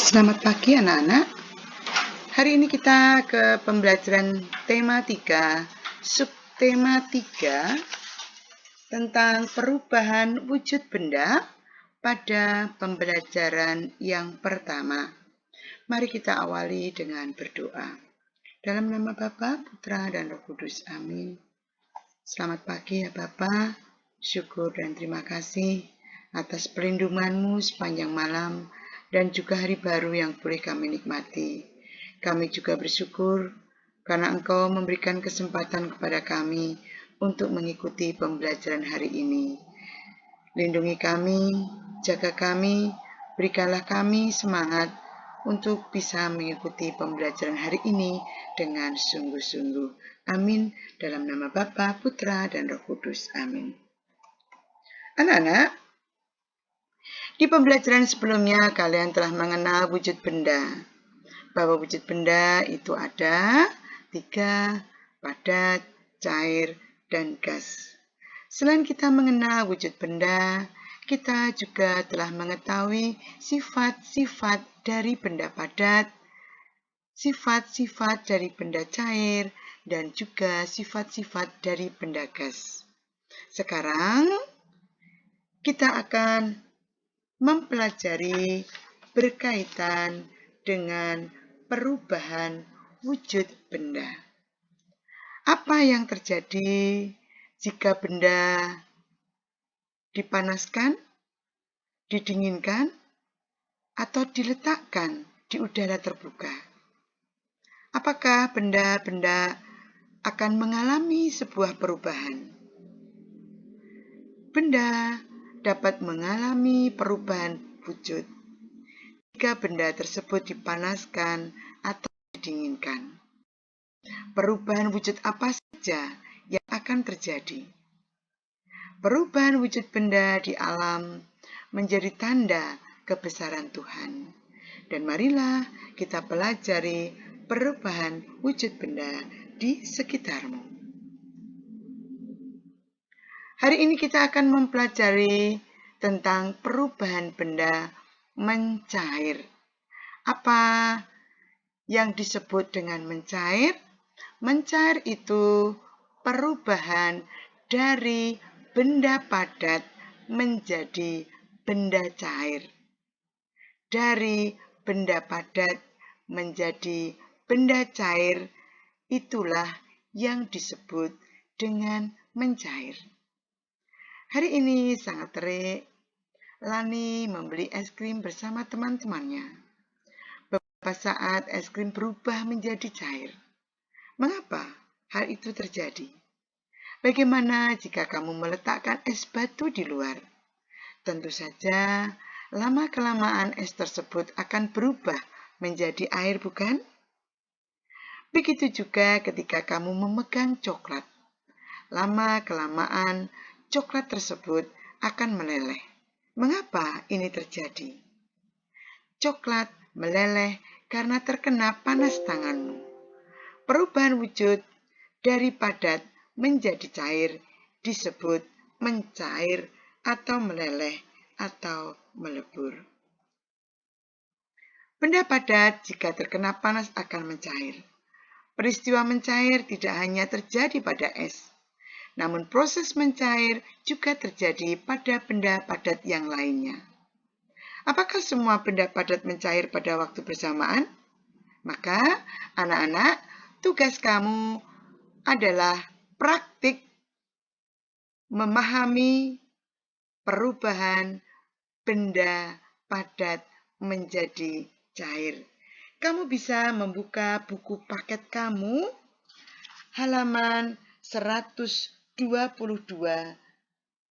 Selamat pagi anak-anak. Hari ini kita ke pembelajaran tema 3, subtema 3 tentang perubahan wujud benda pada pembelajaran yang pertama. Mari kita awali dengan berdoa. Dalam nama Bapa, Putra, dan Roh Kudus. Amin. Selamat pagi ya Bapa. Syukur dan terima kasih atas perlindungan-Mu sepanjang malam dan juga hari baru yang boleh kami nikmati. Kami juga bersyukur karena Engkau memberikan kesempatan kepada kami untuk mengikuti pembelajaran hari ini. Lindungi kami, jaga kami, berikanlah kami semangat untuk bisa mengikuti pembelajaran hari ini dengan sungguh-sungguh. Amin. Dalam nama Bapa, Putra, dan Roh Kudus. Amin. Anak-anak, di pembelajaran sebelumnya kalian telah mengenal wujud benda. Bahwa wujud benda itu ada 3, padat, cair, dan gas. Selain kita mengenal wujud benda, kita juga telah mengetahui sifat-sifat dari benda padat, sifat-sifat dari benda cair, dan juga sifat-sifat dari benda gas. Sekarang kita akan mempelajari berkaitan dengan perubahan wujud benda. Apa yang terjadi jika benda dipanaskan, didinginkan, atau diletakkan di udara terbuka? Apakah benda-benda akan mengalami sebuah perubahan? Benda dapat mengalami perubahan wujud jika benda tersebut dipanaskan atau didinginkan. Perubahan wujud apa saja yang akan terjadi? Perubahan wujud benda di alam menjadi tanda kebesaran Tuhan. Dan marilah kita pelajari perubahan wujud benda di sekitarmu. Hari ini kita akan mempelajari tentang perubahan benda mencair. Apa yang disebut dengan mencair? Mencair itu perubahan dari benda padat menjadi benda cair. Dari benda padat menjadi benda cair, itulah yang disebut dengan mencair. Hari ini sangat terik, Lani membeli es krim bersama teman-temannya. Beberapa saat es krim berubah menjadi cair. Mengapa hal itu terjadi? Bagaimana jika kamu meletakkan es batu di luar? Tentu saja, lama-kelamaan es tersebut akan berubah menjadi air, bukan? Begitu juga ketika kamu memegang coklat. Lama-kelamaan, coklat tersebut akan meleleh. Mengapa ini terjadi? Coklat meleleh karena terkena panas tanganmu. Perubahan wujud dari padat menjadi cair disebut mencair atau meleleh atau melebur. Benda padat jika terkena panas akan mencair. Peristiwa mencair tidak hanya terjadi pada es, namun proses mencair juga terjadi pada benda padat yang lainnya. Apakah semua benda padat mencair pada waktu bersamaan? Maka, anak-anak, tugas kamu adalah praktik memahami perubahan benda padat menjadi cair. Kamu bisa membuka buku paket kamu halaman 122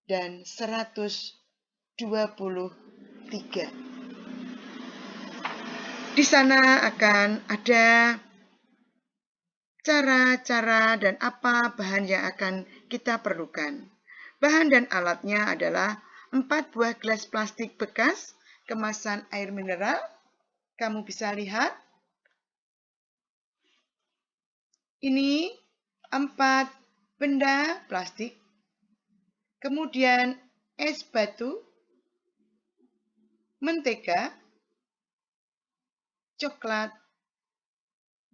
dan 123. Di sana akan ada cara-cara dan apa bahan yang akan kita perlukan. Bahan dan alatnya adalah 4 buah gelas plastik bekas kemasan air mineral. Kamu bisa lihat. Ini 4 benda plastik. Kemudian es batu, mentega, coklat,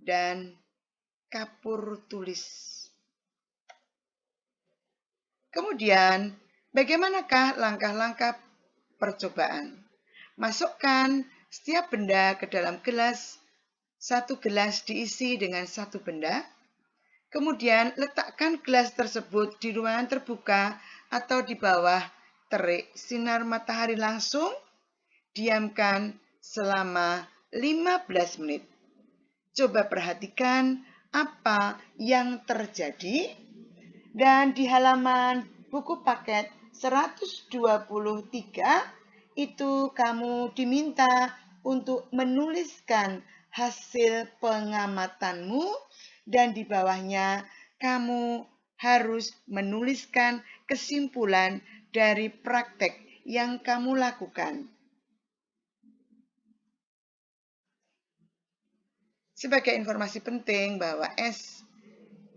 dan kapur tulis. Kemudian, bagaimanakah langkah-langkah percobaan? Masukkan setiap benda ke dalam gelas. Satu gelas diisi dengan satu benda. Kemudian, letakkan gelas tersebut di ruangan terbuka atau di bawah terik sinar matahari langsung. Diamkan selama 15 menit. Coba perhatikan apa yang terjadi. Dan di halaman buku paket 123 itu kamu diminta untuk menuliskan hasil pengamatanmu dan di bawahnya kamu harus menuliskan kesimpulan dari praktek yang kamu lakukan. Sebagai informasi penting bahwa es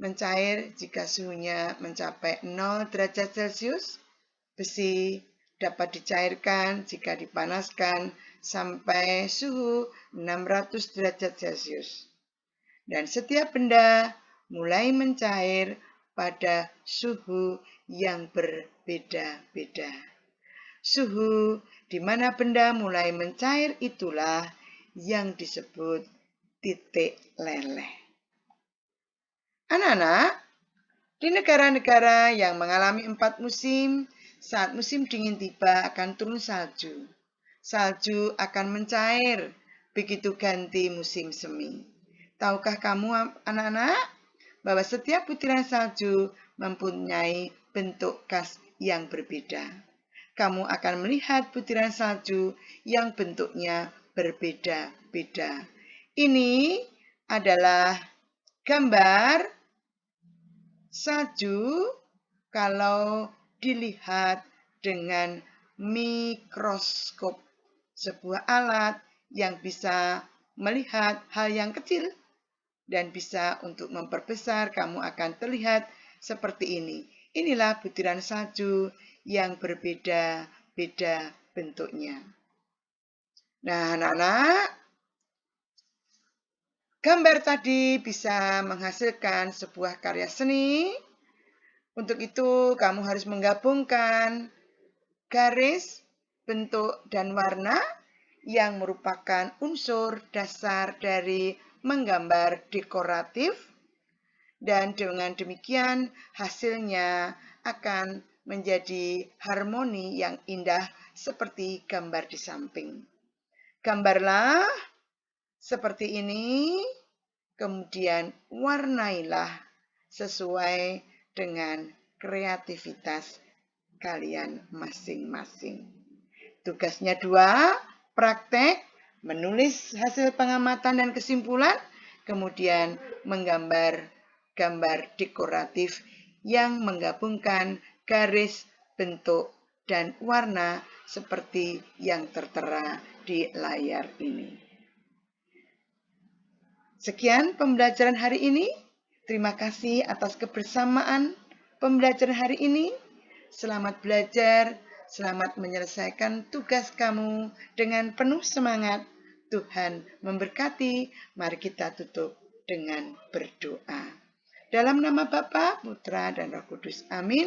mencair jika suhunya mencapai 0 derajat Celcius. Besi dapat dicairkan jika dipanaskan sampai suhu 600 derajat Celcius. Dan setiap benda mulai mencair pada suhu yang berbeda-beda. Suhu di mana benda mulai mencair itulah yang disebut titik leleh. Anak-anak, di negara-negara yang mengalami 4 musim, saat musim dingin tiba akan turun salju. Salju akan mencair begitu ganti musim semi. Tahukah kamu anak-anak bahwa setiap butiran salju mempunyai bentuk khas yang berbeda? Kamu akan melihat butiran salju yang bentuknya berbeda-beda. Ini adalah gambar salju kalau dilihat dengan mikroskop, sebuah alat yang bisa melihat hal yang kecil dan bisa untuk memperbesar, kamu akan terlihat seperti ini. Inilah butiran salju yang berbeda-beda bentuknya. Nah, anak-anak, gambar tadi bisa menghasilkan sebuah karya seni. Untuk itu, kamu harus menggabungkan garis, bentuk, dan warna yang merupakan unsur dasar dari menggambar dekoratif. Dan dengan demikian, hasilnya akan menjadi harmoni yang indah seperti gambar di samping. Gambarlah seperti ini, kemudian warnailah sesuai dengan kreativitas kalian masing-masing. Tugasnya 2, praktek, menulis hasil pengamatan dan kesimpulan, kemudian menggambar gambar dekoratif yang menggabungkan garis, bentuk, dan warna seperti yang tertera di layar ini. Sekian pembelajaran hari ini. Terima kasih atas kebersamaan pembelajaran hari ini. Selamat belajar, selamat menyelesaikan tugas kamu dengan penuh semangat. Tuhan memberkati. Mari kita tutup dengan berdoa. Dalam nama Bapa, Putra, dan Roh Kudus. Amin.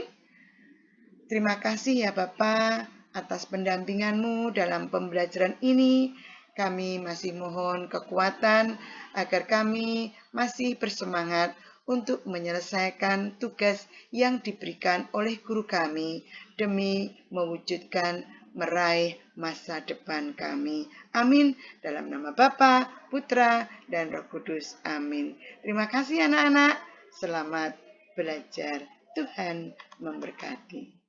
Terima kasih ya Bapa atas pendampingan-Mu dalam pembelajaran ini. Kami masih mohon kekuatan agar kami masih bersemangat untuk menyelesaikan tugas yang diberikan oleh guru kami demi mewujudkan meraih masa depan kami. Amin. Dalam nama Bapa, Putra, dan Roh Kudus. Amin. Terima kasih anak-anak. Selamat belajar. Tuhan memberkati.